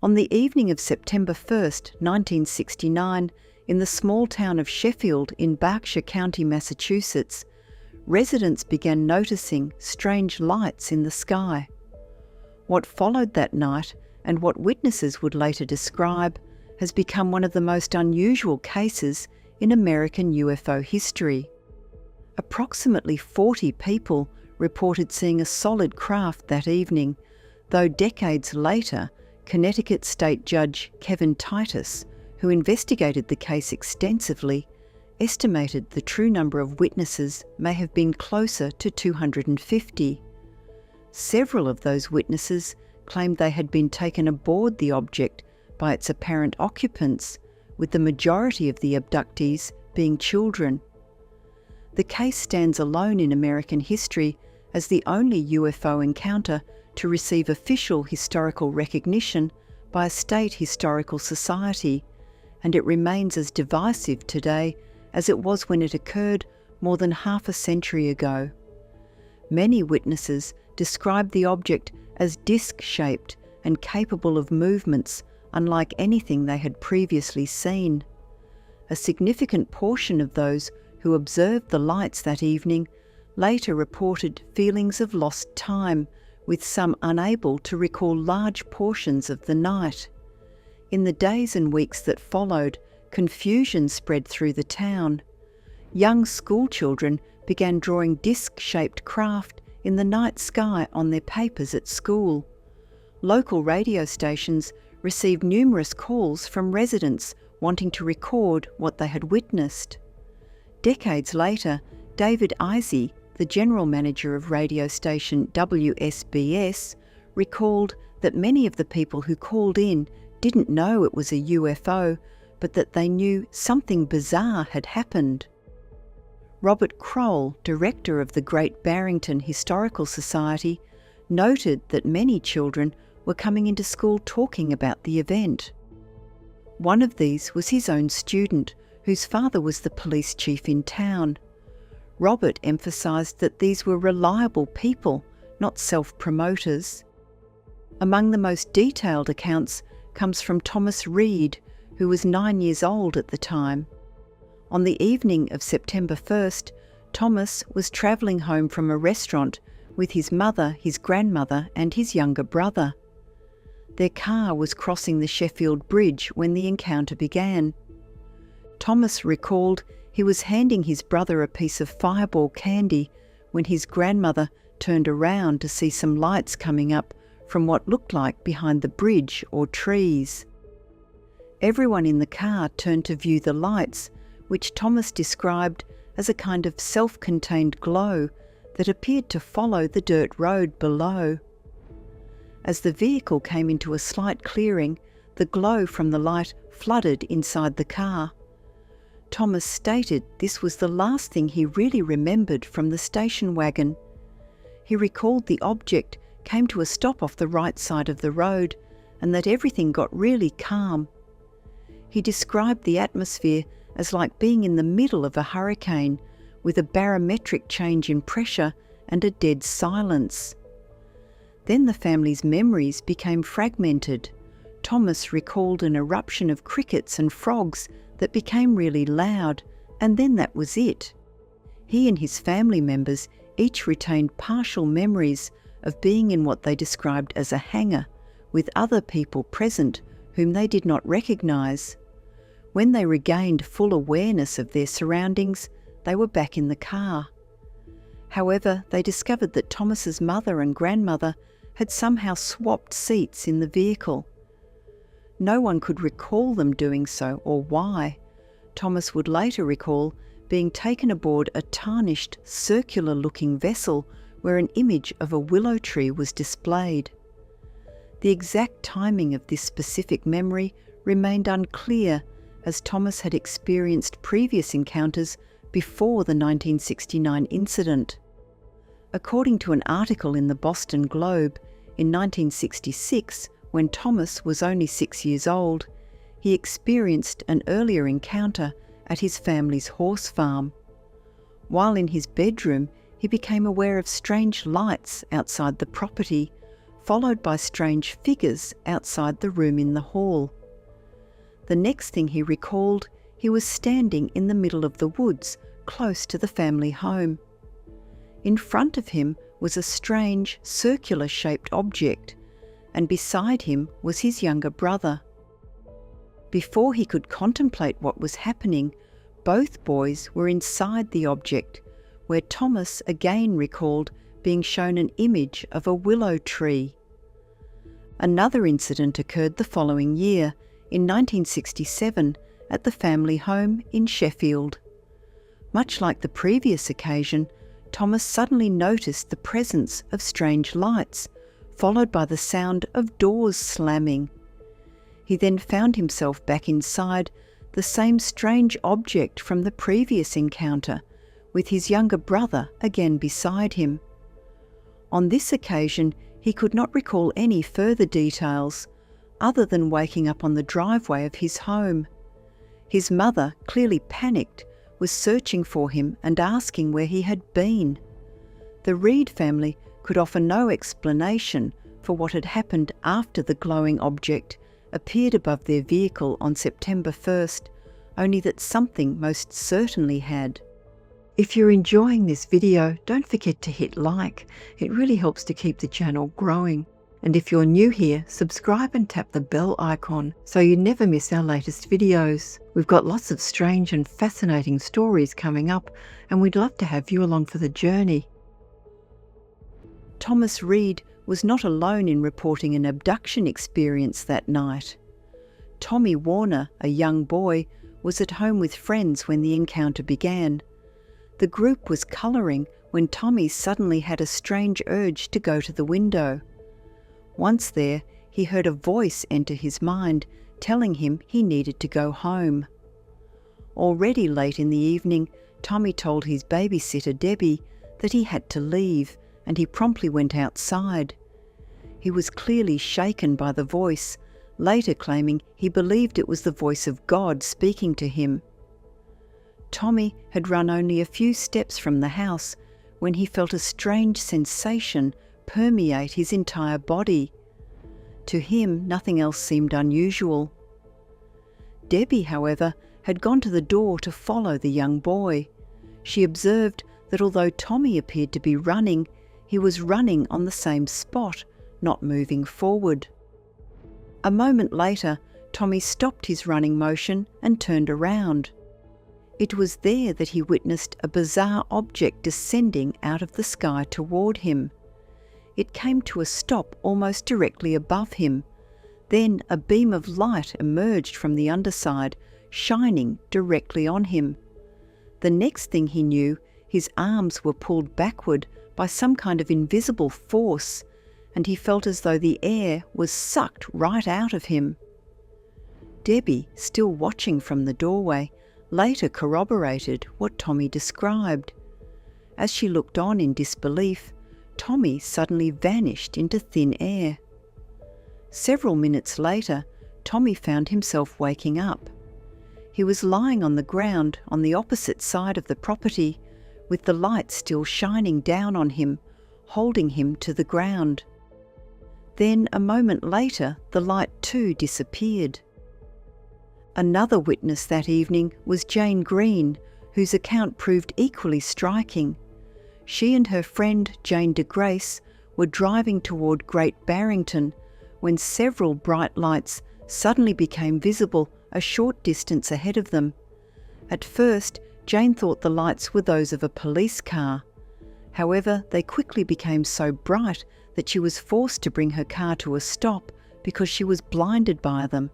On the evening of September 1st, 1969, in the small town of Sheffield in Berkshire County, Massachusetts, residents began noticing strange lights in the sky. What followed that night, and what witnesses would later describe, has become one of the most unusual cases in American UFO history. Approximately 40 people reported seeing a solid craft that evening, though decades later, Connecticut State Judge Kevin Titus, who investigated the case extensively, estimated the true number of witnesses may have been closer to 250. Several of those witnesses claimed they had been taken aboard the object by its apparent occupants, with the majority of the abductees being children. The case stands alone in American history as the only UFO encounter to receive official historical recognition by a state historical society, and it remains as divisive today as it was when it occurred more than half a century ago. Many witnesses described the object as disc-shaped and capable of movements unlike anything they had previously seen. A significant portion of those who observed the lights that evening later reported feelings of lost time, with some unable to recall large portions of the night. In the days and weeks that followed, confusion spread through the town. Young schoolchildren began drawing disc-shaped craft in the night sky on their papers at school. Local radio stations received numerous calls from residents wanting to record what they had witnessed. Decades later, David Isey, the general manager of radio station WSBS, recalled that many of the people who called in didn't know it was a UFO, but that they knew something bizarre had happened. Robert Kroll, director of the Great Barrington Historical Society, noted that many children were coming into school talking about the event. One of these was his own student, whose father was the police chief in town. Robert emphasised that these were reliable people, not self-promoters. Among the most detailed accounts comes from Thomas Reed, who was 9 years old at the time. On the evening of September 1st, Thomas was travelling home from a restaurant with his mother, his grandmother and his younger brother. Their car was crossing the Sheffield Bridge when the encounter began. Thomas recalled he was handing his brother a piece of fireball candy when his grandmother turned around to see some lights coming up from what looked like behind the bridge or trees. Everyone in the car turned to view the lights, which Thomas described as a kind of self-contained glow that appeared to follow the dirt road below. As the vehicle came into a slight clearing, the glow from the light flooded inside the car. Thomas stated this was the last thing he really remembered from the station wagon. He recalled the object came to a stop off the right side of the road and that everything got really calm. He described the atmosphere as like being in the middle of a hurricane, with a barometric change in pressure and a dead silence. Then the family's memories became fragmented. Thomas recalled an eruption of crickets and frogs that became really loud, and then that was it. He and his family members each retained partial memories of being in what they described as a hangar, with other people present whom they did not recognise. When they regained full awareness of their surroundings, they were back in the car. However, they discovered that Thomas's mother and grandmother had somehow swapped seats in the vehicle. No one could recall them doing so or why. Thomas would later recall being taken aboard a tarnished, circular-looking vessel where an image of a willow tree was displayed. The exact timing of this specific memory remained unclear, as Thomas had experienced previous encounters before the 1969 incident. According to an article in the Boston Globe, in 1966, when Thomas was only 6 years old, he experienced an earlier encounter at his family's horse farm. While in his bedroom, he became aware of strange lights outside the property, followed by strange figures outside the room in the hall. The next thing he recalled, he was standing in the middle of the woods, close to the family home. In front of him was a strange, circular-shaped object, and beside him was his younger brother. Before he could contemplate what was happening, both boys were inside the object, where Thomas again recalled being shown an image of a willow tree. Another incident occurred the following year, in 1967, at the family home in Sheffield. Much like the previous occasion, Thomas suddenly noticed the presence of strange lights, followed by the sound of doors slamming. He then found himself back inside the same strange object from the previous encounter, with his younger brother again beside him. On this occasion, he could not recall any further details, other than waking up on the driveway of his home. His mother, clearly panicked, was searching for him and asking where he had been. The Reed family could offer no explanation for what had happened after the glowing object appeared above their vehicle on September 1st, only that something most certainly had. If you're enjoying this video, don't forget to hit like. It really helps to keep the channel growing. And if you're new here, subscribe and tap the bell icon so you never miss our latest videos. We've got lots of strange and fascinating stories coming up, and we'd love to have you along for the journey. Thomas Reed was not alone in reporting an abduction experience that night. Tommy Warner, a young boy, was at home with friends when the encounter began. The group was colouring when Tommy suddenly had a strange urge to go to the window. Once there, he heard a voice enter his mind, telling him he needed to go home. Already late in the evening, Tommy told his babysitter Debbie that he had to leave, and he promptly went outside. He was clearly shaken by the voice, later claiming he believed it was the voice of God speaking to him. Tommy had run only a few steps from the house when he felt a strange sensation permeate his entire body. To him, nothing else seemed unusual. Debbie, however, had gone to the door to follow the young boy. She observed that although Tommy appeared to be running, he was running on the same spot, not moving forward. A moment later, Tommy stopped his running motion and turned around. It was there that he witnessed a bizarre object descending out of the sky toward him. It came to a stop almost directly above him. Then a beam of light emerged from the underside, shining directly on him. The next thing he knew, his arms were pulled backward by some kind of invisible force, and he felt as though the air was sucked right out of him. Debbie, still watching from the doorway, later corroborated what Tommy described. As she looked on in disbelief, Tommy suddenly vanished into thin air. Several minutes later, Tommy found himself waking up. He was lying on the ground on the opposite side of the property, with the light still shining down on him, holding him to the ground. Then, a moment later, the light too disappeared. Another witness that evening was Jane Green, whose account proved equally striking. She and her friend Jane de Grace were driving toward Great Barrington when several bright lights suddenly became visible a short distance ahead of them. At first, Jane thought the lights were those of a police car. However, they quickly became so bright that she was forced to bring her car to a stop because she was blinded by them.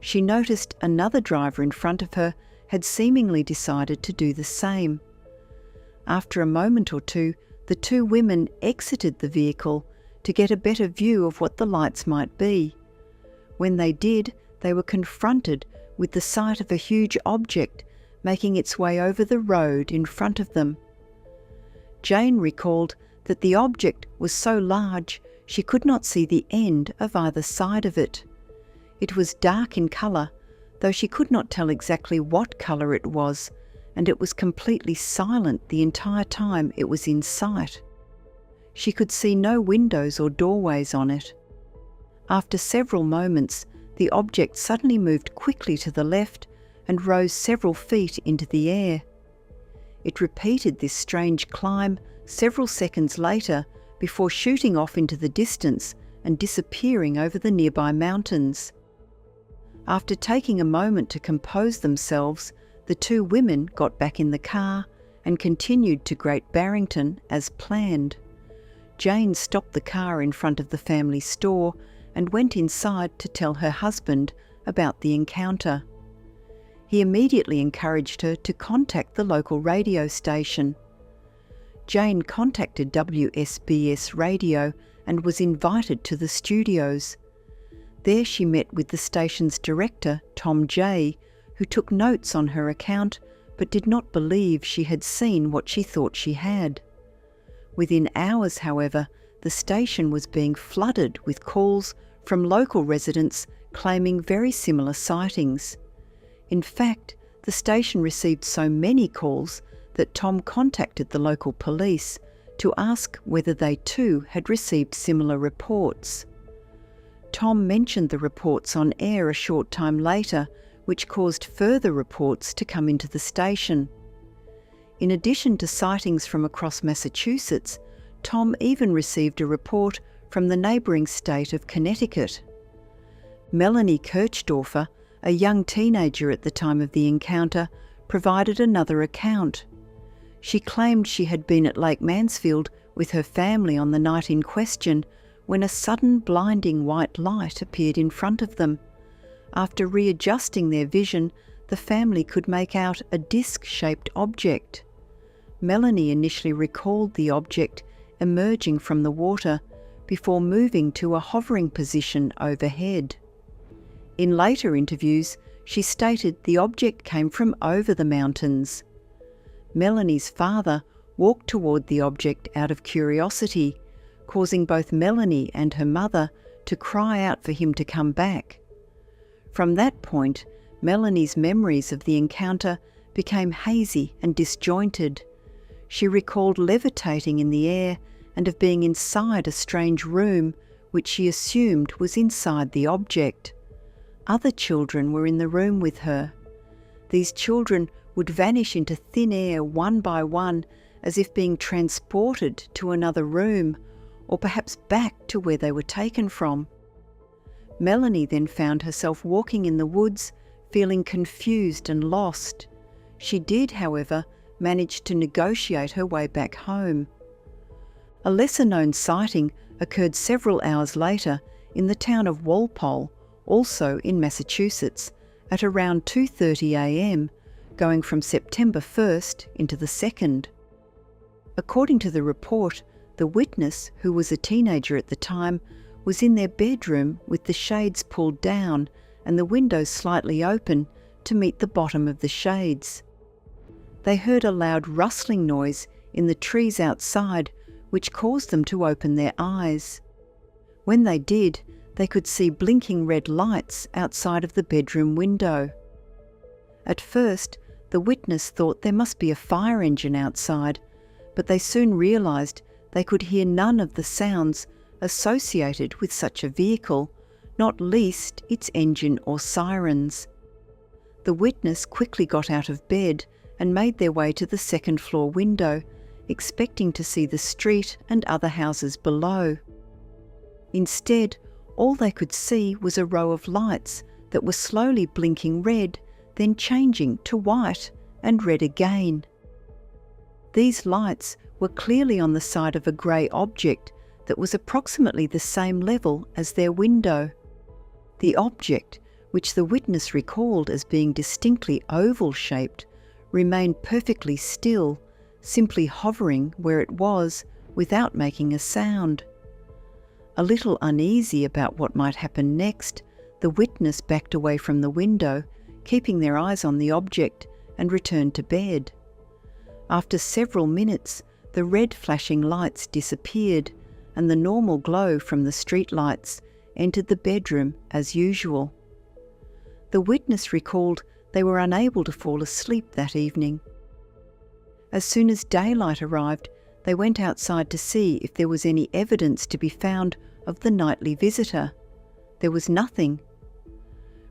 She noticed another driver in front of her had seemingly decided to do the same. After a moment or two, the two women exited the vehicle to get a better view of what the lights might be. When they did, they were confronted with the sight of a huge object making its way over the road in front of them. Jane recalled that the object was so large she could not see the end of either side of it. It was dark in colour, though she could not tell exactly what colour it was, and it was completely silent the entire time it was in sight. She could see no windows or doorways on it. After several moments, the object suddenly moved quickly to the left and rose several feet into the air. It repeated this strange climb several seconds later before shooting off into the distance and disappearing over the nearby mountains. After taking a moment to compose themselves, the two women got back in the car and continued to Great Barrington as planned. Jane stopped the car in front of the family store and went inside to tell her husband about the encounter. He immediately encouraged her to contact the local radio station. Jane contacted WSBS Radio and was invited to the studios. There she met with the station's director, Tom J., who took notes on her account but did not believe she had seen what she thought she had. Within hours, however, the station was being flooded with calls from local residents claiming very similar sightings. In fact, the station received so many calls that Tom contacted the local police to ask whether they too had received similar reports. Tom mentioned the reports on air a short time later, which caused further reports to come into the station. In addition to sightings from across Massachusetts, Tom even received a report from the neighbouring state of Connecticut. Melanie Kirchdorfer, a young teenager at the time of the encounter, provided another account. She claimed she had been at Lake Mansfield with her family on the night in question when a sudden blinding white light appeared in front of them. After readjusting their vision, the family could make out a disc-shaped object. Melanie initially recalled the object emerging from the water before moving to a hovering position overhead. In later interviews, she stated the object came from over the mountains. Melanie's father walked toward the object out of curiosity, causing both Melanie and her mother to cry out for him to come back. From that point, Melanie's memories of the encounter became hazy and disjointed. She recalled levitating in the air and of being inside a strange room, which she assumed was inside the object. Other children were in the room with her. These children would vanish into thin air one by one, as if being transported to another room, or perhaps back to where they were taken from. Melanie then found herself walking in the woods, feeling confused and lost. She did, however, manage to negotiate her way back home. A lesser-known sighting occurred several hours later in the town of Walpole, also in Massachusetts, at around 2:30 a.m, going from September 1st into the 2nd. According to the report, the witness, who was a teenager at the time, was in their bedroom with the shades pulled down and the windows slightly open to meet the bottom of the shades. They heard a loud rustling noise in the trees outside, which caused them to open their eyes. When they did, they could see blinking red lights outside of the bedroom window. At first, the witness thought there must be a fire engine outside, but they soon realised they could hear none of the sounds associated with such a vehicle, not least its engine or sirens. The witness quickly got out of bed and made their way to the second-floor window, expecting to see the street and other houses below. Instead, all they could see was a row of lights that were slowly blinking red, then changing to white and red again. These lights were clearly on the side of a grey object that was approximately the same level as their window. The object, which the witness recalled as being distinctly oval-shaped, remained perfectly still, simply hovering where it was without making a sound. A little uneasy about what might happen next, the witness backed away from the window, keeping their eyes on the object, and returned to bed. After several minutes, the red flashing lights disappeared, and the normal glow from the street lights entered the bedroom as usual. The witness recalled they were unable to fall asleep that evening. As soon as daylight arrived, They went outside to see if there was any evidence to be found of the nightly visitor. There was nothing.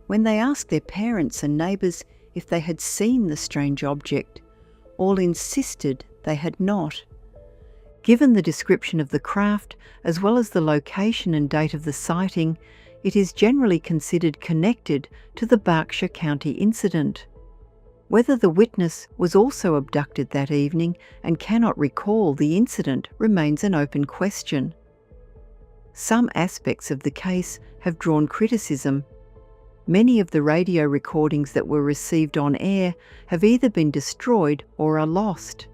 When they asked their parents and neighbours if they had seen the strange object, all insisted they had not. Given the description of the craft, as well as the location and date of the sighting, it is generally considered connected to the Berkshire County incident. Whether the witness was also abducted that evening and cannot recall the incident remains an open question. Some aspects of the case have drawn criticism. Many of the radio recordings that were received on air have either been destroyed or are lost.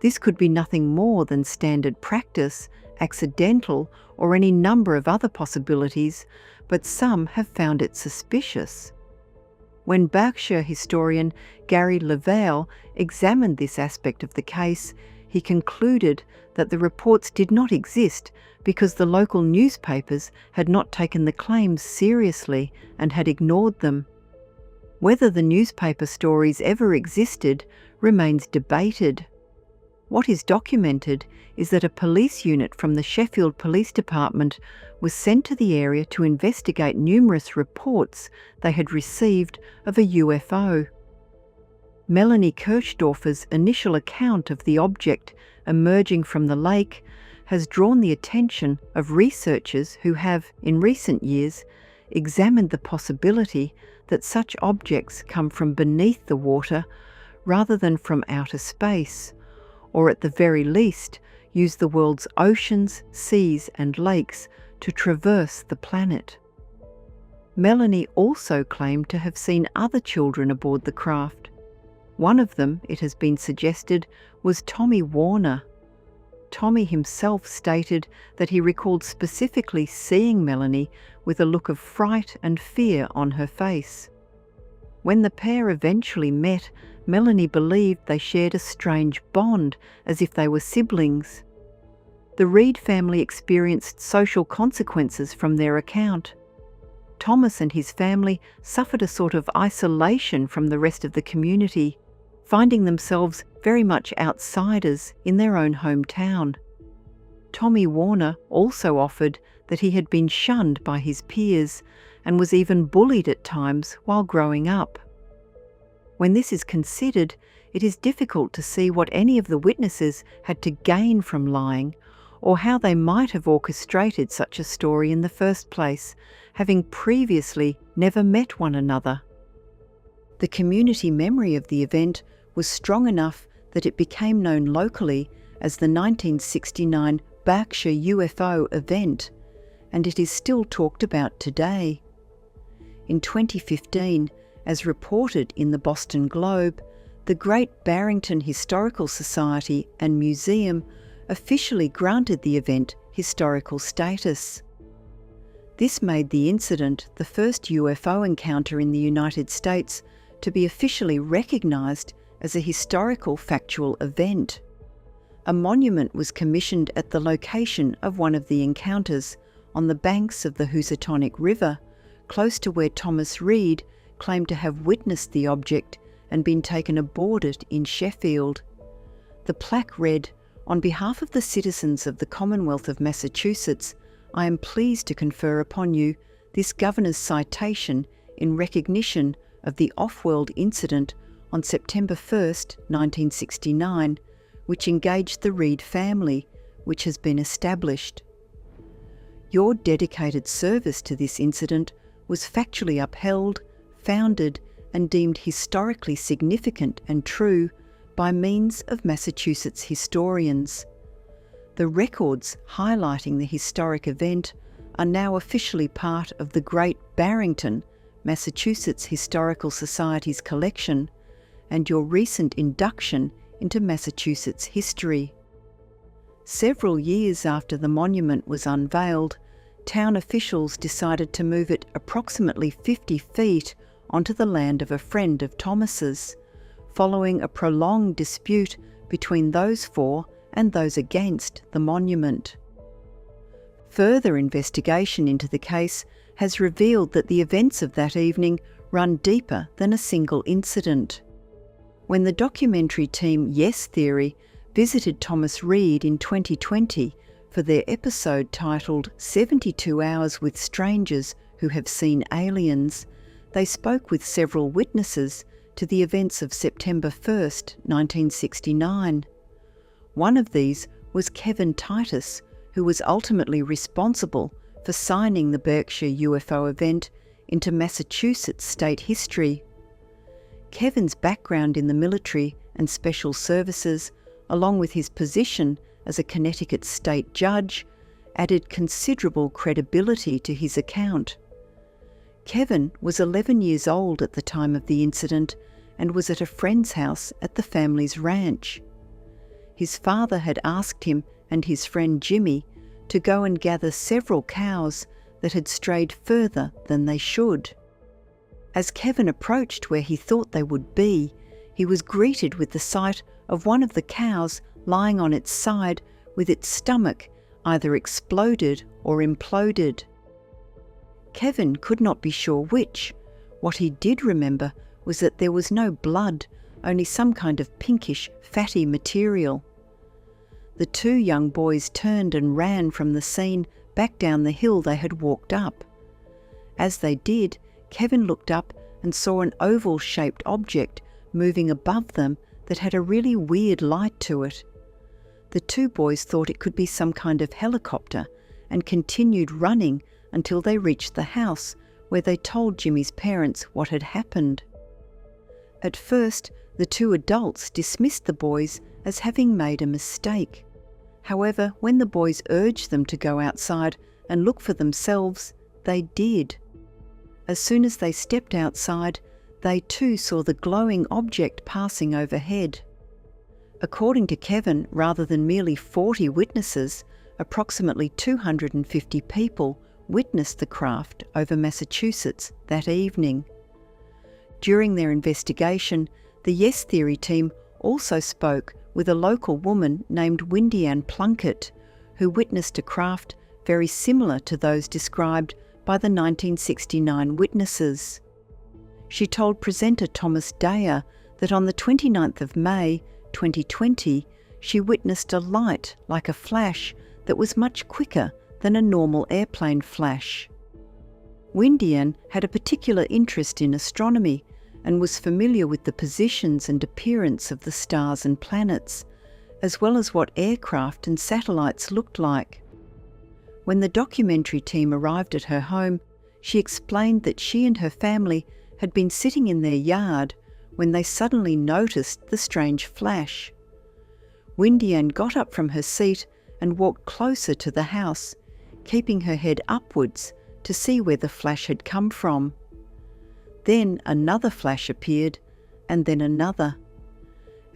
This could be nothing more than standard practice, accidental, or any number of other possibilities, but some have found it suspicious. When Berkshire historian Gary Lavelle examined this aspect of the case, he concluded that the reports did not exist because the local newspapers had not taken the claims seriously and had ignored them. Whether the newspaper stories ever existed remains debated. What is documented is that a police unit from the Sheffield Police Department was sent to the area to investigate numerous reports they had received of a UFO. Melanie Kirchdorfer's initial account of the object emerging from the lake has drawn the attention of researchers who have, in recent years, examined the possibility that such objects come from beneath the water rather than from outer space, or at the very least use the world's oceans, seas and lakes to traverse the planet. Melanie also claimed to have seen other children aboard the craft. One of them, it has been suggested, was Tommy Warner. Tommy himself stated that he recalled specifically seeing Melanie with a look of fright and fear on her face. When the pair eventually met, Melanie believed they shared a strange bond, as if they were siblings. The Reed family experienced social consequences from their account. Thomas and his family suffered a sort of isolation from the rest of the community, finding themselves very much outsiders in their own hometown. Tommy Warner also offered that he had been shunned by his peers and was even bullied at times while growing up. When this is considered, it is difficult to see what any of the witnesses had to gain from lying, or how they might have orchestrated such a story in the first place, having previously never met one another. The community memory of the event was strong enough that it became known locally as the 1969 Berkshire UFO event, and it is still talked about today. In 2015, as reported in the Boston Globe, the Great Barrington Historical Society and Museum officially granted the event historical status. This made the incident the first UFO encounter in the United States to be officially recognised as a historical factual event. A monument was commissioned at the location of one of the encounters, on the banks of the Housatonic River, close to where Thomas Reed claimed to have witnessed the object and been taken aboard it in Sheffield. The plaque read, "On behalf of the citizens of the Commonwealth of Massachusetts, I am pleased to confer upon you this Governor's citation in recognition of the off-world incident on September 1st, 1969, which engaged the Reed family, which has been established. Your dedicated service to this incident was factually upheld, founded, and deemed historically significant and true by means of Massachusetts historians. The records highlighting the historic event are now officially part of the Great Barrington, Massachusetts Historical Society's collection, and your recent induction into Massachusetts history." Several years after the monument was unveiled, town officials decided to move it approximately 50 feet onto the land of a friend of Thomas's, following a prolonged dispute between those for and those against the monument. Further investigation into the case has revealed that the events of that evening run deeper than a single incident. When the documentary team Yes Theory visited Thomas Reed in 2020 for their episode titled 72 Hours with Strangers Who Have Seen Aliens. They spoke with several witnesses to the events of September 1st, 1969. One of these was Kevin Titus, who was ultimately responsible for signing the Berkshire UFO event into Massachusetts state history. Kevin's background in the military and special services, along with his position as a Connecticut state judge, added considerable credibility to his account. Kevin was 11 years old at the time of the incident and was at a friend's house at the family's ranch. His father had asked him and his friend Jimmy to go and gather several cows that had strayed further than they should. As Kevin approached where he thought they would be, he was greeted with the sight of one of the cows lying on its side with its stomach either exploded or imploded. Kevin could not be sure which. What he did remember was that there was no blood, only some kind of pinkish, fatty material. The two young boys turned and ran from the scene back down the hill they had walked up. As they did, Kevin looked up and saw an oval-shaped object moving above them that had a really weird light to it. The two boys thought it could be some kind of helicopter and continued running until they reached the house, where they told Jimmy's parents what had happened. At first, the two adults dismissed the boys as having made a mistake. However, when the boys urged them to go outside and look for themselves, they did. As soon as they stepped outside, they too saw the glowing object passing overhead. According to Kevin, rather than merely 40 witnesses, approximately 250 people witnessed the craft over Massachusetts that evening. During their investigation, the Yes Theory team also spoke with a local woman named Windy Ann Plunkett, who witnessed a craft very similar to those described by the 1969 witnesses. She told presenter Thomas Dyer that on the 29th of May, 2020, she witnessed a light like a flash that was much quicker than a normal airplane flash. Windy Ann had a particular interest in astronomy and was familiar with the positions and appearance of the stars and planets, as well as what aircraft and satellites looked like. When the documentary team arrived at her home, she explained that she and her family had been sitting in their yard when they suddenly noticed the strange flash. Windy Ann got up from her seat and walked closer to the house, keeping her head upwards to see where the flash had come from. Then another flash appeared, and then another.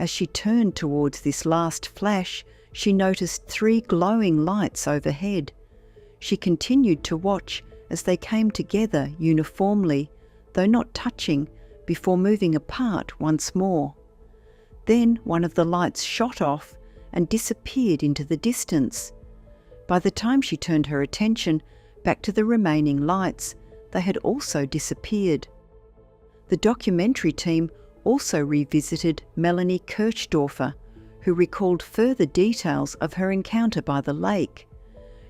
As she turned towards this last flash, she noticed 3 glowing lights overhead. She continued to watch as they came together uniformly, though not touching, before moving apart once more. Then one of the lights shot off and disappeared into the distance. By the time she turned her attention back to the remaining lights, they had also disappeared. The documentary team also revisited Melanie Kirchdorfer, who recalled further details of her encounter by the lake.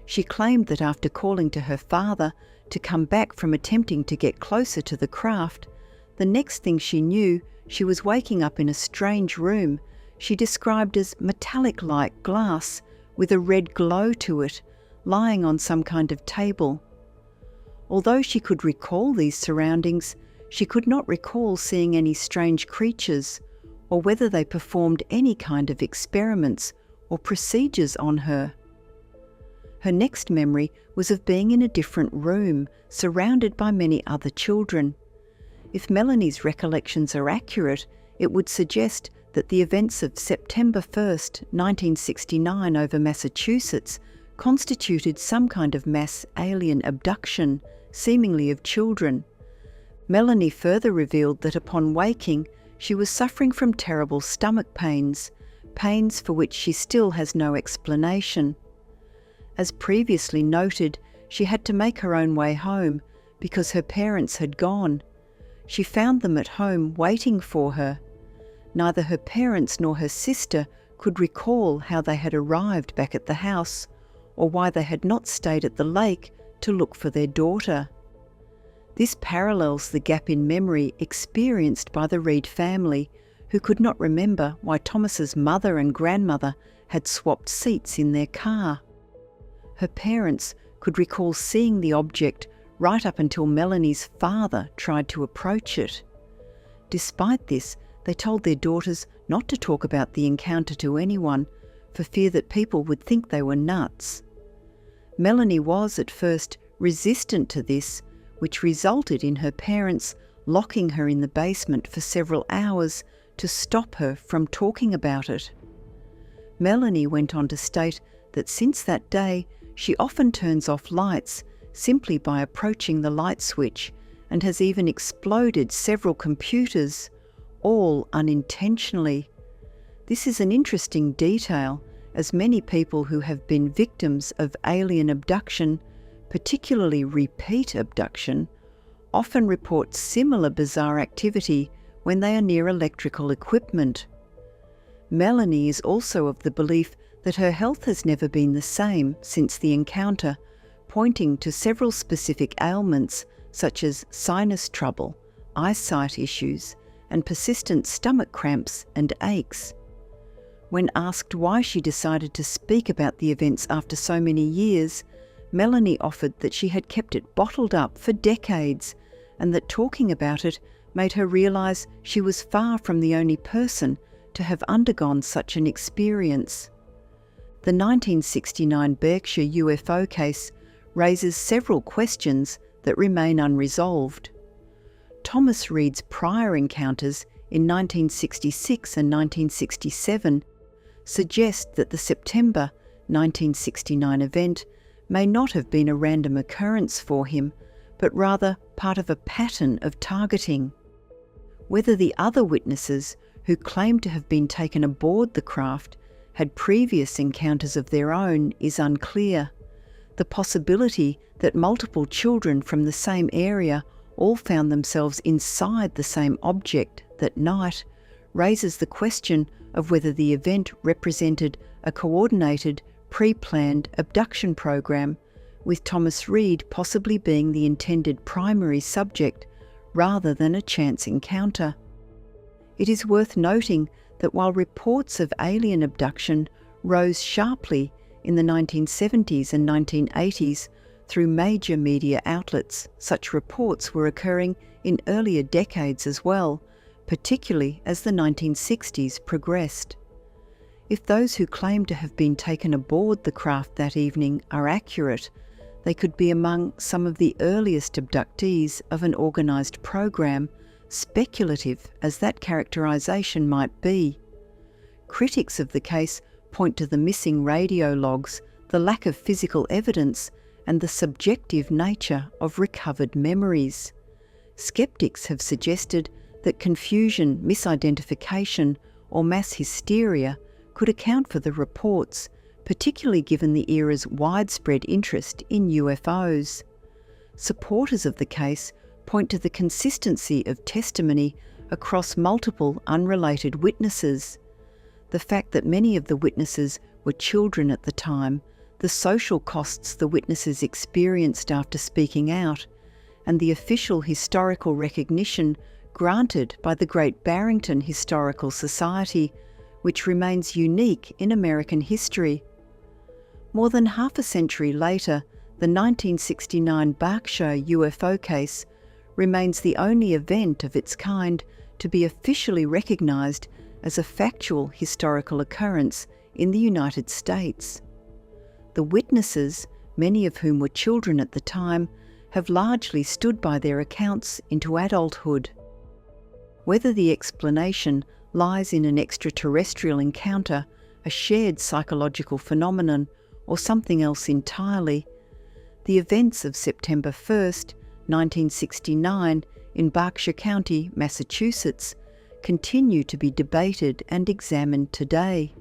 She claimed that after calling to her father to come back from attempting to get closer to the craft, the next thing she knew, she was waking up in a strange room she described as metallic-like glass with a red glow to it, lying on some kind of table. Although she could recall these surroundings, she could not recall seeing any strange creatures or whether they performed any kind of experiments or procedures on her. Her next memory was of being in a different room, surrounded by many other children. If Melanie's recollections are accurate, it would suggest that the events of September 1st, 1969 over Massachusetts constituted some kind of mass alien abduction, seemingly of children. Melanie further revealed that upon waking, she was suffering from terrible stomach pains, pains for which she still has no explanation. As previously noted, she had to make her own way home because her parents had gone. She found them at home waiting for her. Neither her parents nor her sister could recall how they had arrived back at the house or why they had not stayed at the lake to look for their daughter. This parallels the gap in memory experienced by the Reed family, who could not remember why Thomas's mother and grandmother had swapped seats in their car. Her parents could recall seeing the object right up until Melanie's father tried to approach it. Despite this, they told their daughters not to talk about the encounter to anyone, for fear that people would think they were nuts. Melanie was at first resistant to this, which resulted in her parents locking her in the basement for several hours to stop her from talking about it. Melanie went on to state that since that day, she often turns off lights simply by approaching the light switch, and has even exploded several computers, all unintentionally. This is an interesting detail, as many people who have been victims of alien abduction, particularly repeat abduction, often report similar bizarre activity when they are near electrical equipment. Melanie is also of the belief that her health has never been the same since the encounter, pointing to several specific ailments such as sinus trouble, eyesight issues, and persistent stomach cramps and aches. When asked why she decided to speak about the events after so many years, Melanie offered that she had kept it bottled up for decades, and that talking about it made her realise she was far from the only person to have undergone such an experience. The 1969 Berkshire UFO case raises several questions that remain unresolved. Thomas Reed's prior encounters in 1966 and 1967 suggest that the September 1969 event may not have been a random occurrence for him, but rather part of a pattern of targeting. Whether the other witnesses who claimed to have been taken aboard the craft had previous encounters of their own is unclear. The possibility that multiple children from the same area all found themselves inside the same object that night raises the question of whether the event represented a coordinated, pre-planned abduction program, with Thomas Reed possibly being the intended primary subject rather than a chance encounter. It is worth noting that while reports of alien abduction rose sharply in the 1970s and 1980s through major media outlets, such reports were occurring in earlier decades as well, particularly as the 1960s progressed. If those who claim to have been taken aboard the craft that evening are accurate, they could be among some of the earliest abductees of an organised program, speculative as that characterisation might be. Critics of the case point to the missing radio logs, the lack of physical evidence, and the subjective nature of recovered memories. Skeptics have suggested that confusion, misidentification, or mass hysteria could account for the reports, particularly given the era's widespread interest in UFOs. Supporters of the case point to the consistency of testimony across multiple unrelated witnesses. The fact that many of the witnesses were children at the time, the social costs the witnesses experienced after speaking out, and the official historical recognition granted by the Great Barrington Historical Society, which remains unique in American history. More than half a century later, the 1969 Berkshire UFO case remains the only event of its kind to be officially recognised as a factual historical occurrence in the United States. The witnesses, many of whom were children at the time, have largely stood by their accounts into adulthood. Whether the explanation lies in an extraterrestrial encounter, a shared psychological phenomenon, or something else entirely, the events of September 1st, 1969, in Berkshire County, Massachusetts, continue to be debated and examined today.